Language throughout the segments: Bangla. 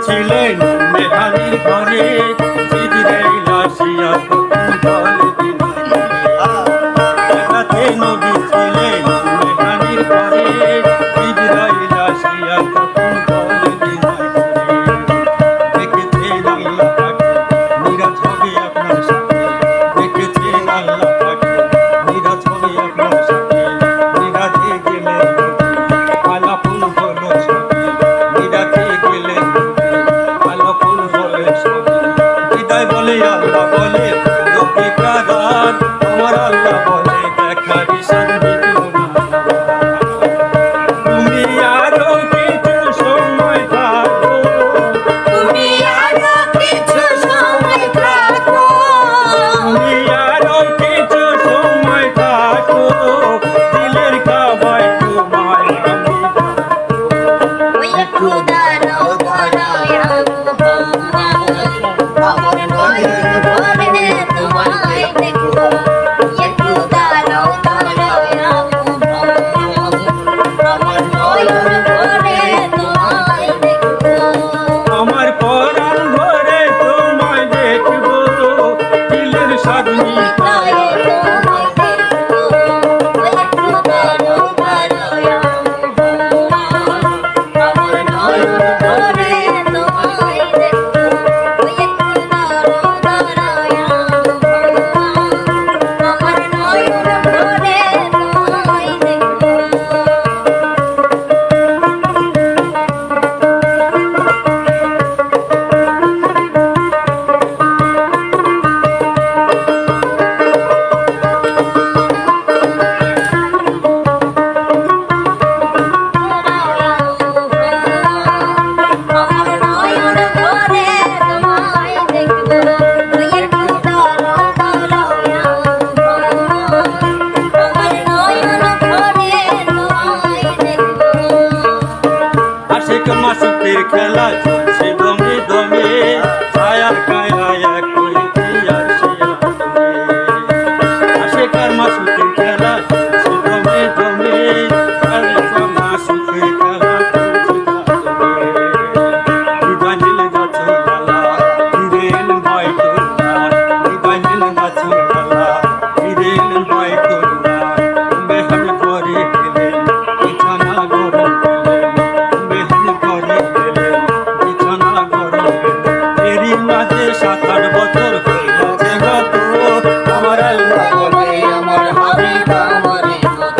ছিলেন মেহানির ঘরে জিবরাইল আসিয়া বলে দেখাতে নবী ছিলেন মেহানির ঘরে জিবরাইল আসিয়া বলে দেখেছেন আল্লাহ পাকে নিরাজ হবে আপনার সাথে দেখেছেন আল্লাহ পাকে নিরাজ হবে আপনার সাথে নিরাজে গেলেন আলাপুল হলো সাথে নিরাজে গেলেন আলাপুল হলো সাথে বিদায় বলে আল্লাহ বলে লোকে কারার আমার আল্লাহ বলে দেখা বিশাল তুমি আরো কিছু সময় থাকো তুমি আরো কিছু সময় থাকো তুমি আরো কিছু সময় থাকো দিলের কাবায় তোমায় আমি ওই একটু দাঁড়াও দাঁড়াও আমার নয়ন ভরে তোমায় দেখবো একটু দাঁড়াও দাঁড়াও আমার নয়ন ভরে তোমায় দেখবো আমার পরাণ ভরে তোমায় দেখবো দিলের সাধনী তাই তোমায় দেখবো ওই একটু দাঁড়াও দাঁড়াও আমার নয়ন ভরে তোমায় দেখবো ওই একটু দাঁড়াও দাঁড়াও আমার নয়ন ভরে তোমায় দেখবো আমার নয়ন ভরে তোমায় দেখবো ওই একটু দাঁড়াও দাঁড়াও আমার নয়ন ভরে তোমায় দেখবো আশিক মাসুকের খেলা চলছে দমে দমে ছায়ার কায়ায় এক হইতে আসিয়া তুমি আশিকার মাসুকের খেলা চলছে দমে দমে ছায়ার মাসুকের খেলা চলছে ইবানিল গাছুর ডালা হিরেন বাইতুল্লা ইবানিল গাছুর ডালা হিরেন বাইতুল্লা মেহন করে গেলেন বিছানা গরম পেলেন মেহন করে গেলেন বিছানা গরম পেলেন এরই মাঝে 7-8 বছর হইয়াছে গত আমার আল্লাহ বলে আমার হাবিব আমারে কত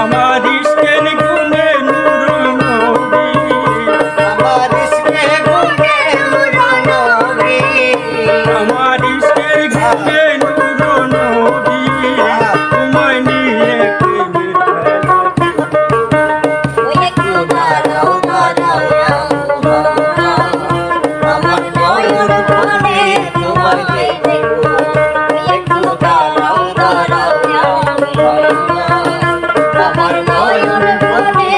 আমার ইশকের গুণে নূর নবী আমার ইশকে গুনে নবী আমার ইশকের গুণে নূর নবী তোমায় নিয়ে প্রেমের খেলা ওই একটু দাঁড়াও দাঁড়াও আমার নয়ন ভরে তোমায় দেখবো ওই একটু দাঁড়াও দাঁড়াও আমার নয়ন ভরে